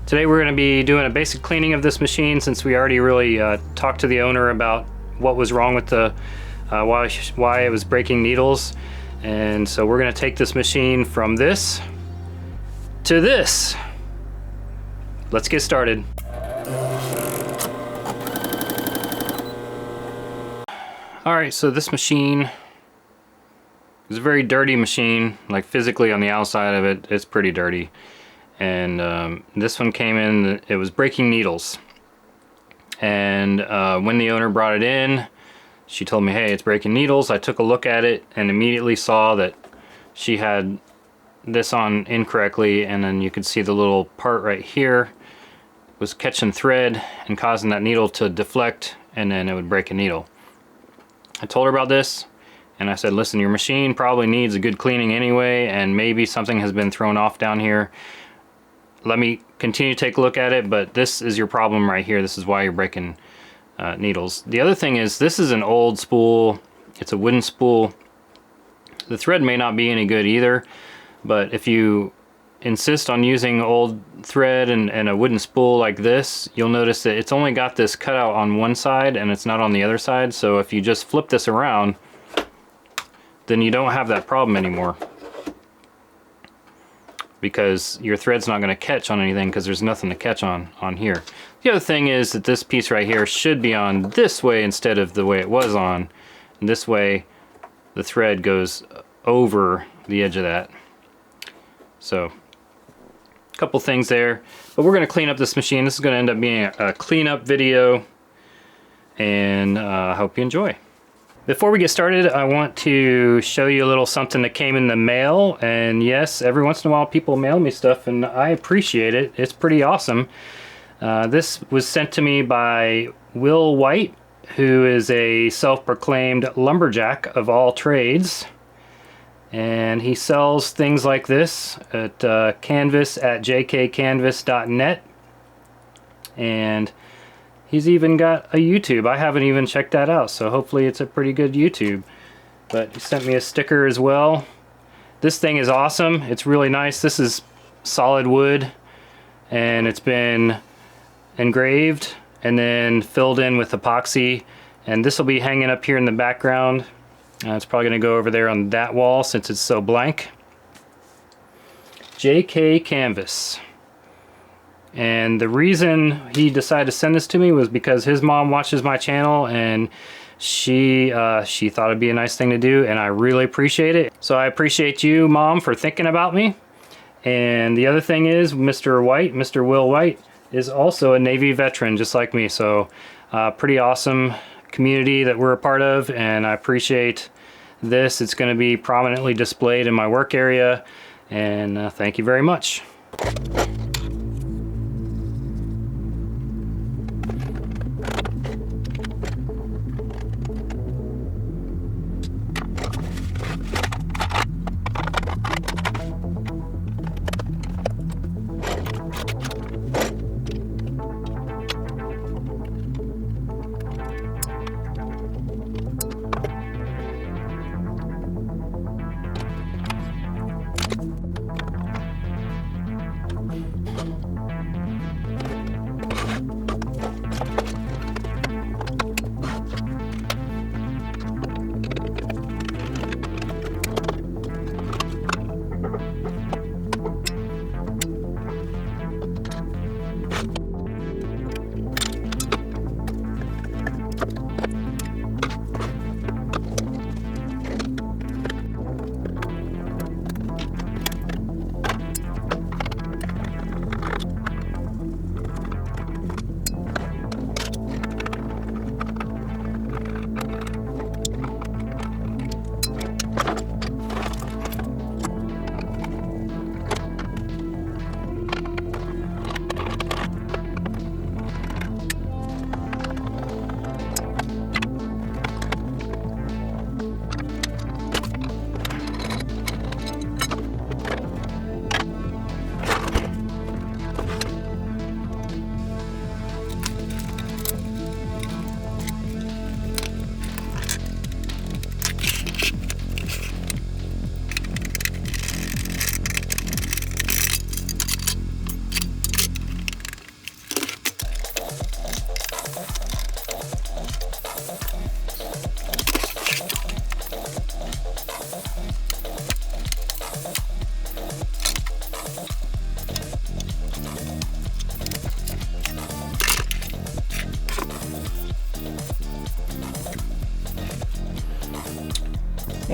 Today we're going to be doing a basic cleaning of this machine since we already really talked to the owner about what was wrong with the why it was breaking needles. And so we're going to take this machine from this to this. Let's get started. Alright, so this machine is a very dirty machine, like physically on the outside of it, it's pretty dirty. And this one came in, it was breaking needles. And when the owner brought it in, she told me, hey, it's breaking needles. I took a look at it and immediately saw that she had this on incorrectly, and then you could see the little part right here was catching thread and causing that needle to deflect, and then it would break a needle. I told her about this, and I said, listen, your machine probably needs a good cleaning anyway, and maybe something has been thrown off down here. Let me continue to take a look at it, but this is your problem right here. This is why you're breaking needles. The other thing is, this is an old spool. It's a wooden spool. The thread may not be any good either, but if you insist on using old thread and a wooden spool like this, you'll notice that it's only got this cutout on one side and it's not on the other side. So if you just flip this around, then you don't have that problem anymore, because your thread's not going to catch on anything because there's nothing to catch on here. The other thing is that this piece right here should be on this way instead of the way it was on. And this way the thread goes over the edge of that. So a couple things there, but we're going to clean up this machine. This is going to end up being a cleanup video, and I hope you enjoy. Before we get started, I want to show you a little something that came in the mail. And yes, every once in a while people mail me stuff and I appreciate it. It's pretty awesome. This was sent to me by Will White, who is a self-proclaimed lumberjack of all trades. And he sells things like this at canvas at jkcanvas.net. And he's even got a YouTube. I haven't even checked that out, so hopefully it's a pretty good YouTube. But he sent me a sticker as well. This thing is awesome. It's really nice. This is solid wood, and it's been engraved and then filled in with epoxy. And this will be hanging up here in the background. It's probably going to go over there on that wall since it's so blank. JK Canvas. And the reason he decided to send this to me was because his mom watches my channel, and she thought it'd be a nice thing to do, and I really appreciate it. So I appreciate you, Mom, for thinking about me. And the other thing is, Mr. White, Mr. Will White, is also a Navy veteran just like me. So pretty awesome community that we're a part of, and I appreciate this. It's going to be prominently displayed in my work area, and thank you very much.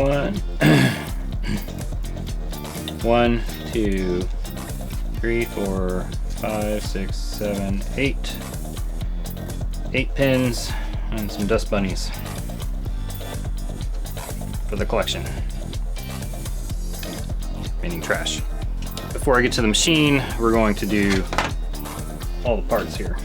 1, 2, 3, 4, 5, 6, 7, 8. 8 pins and some dust bunnies for the collection, meaning trash. Before I get to the machine, we're going to do all the parts here.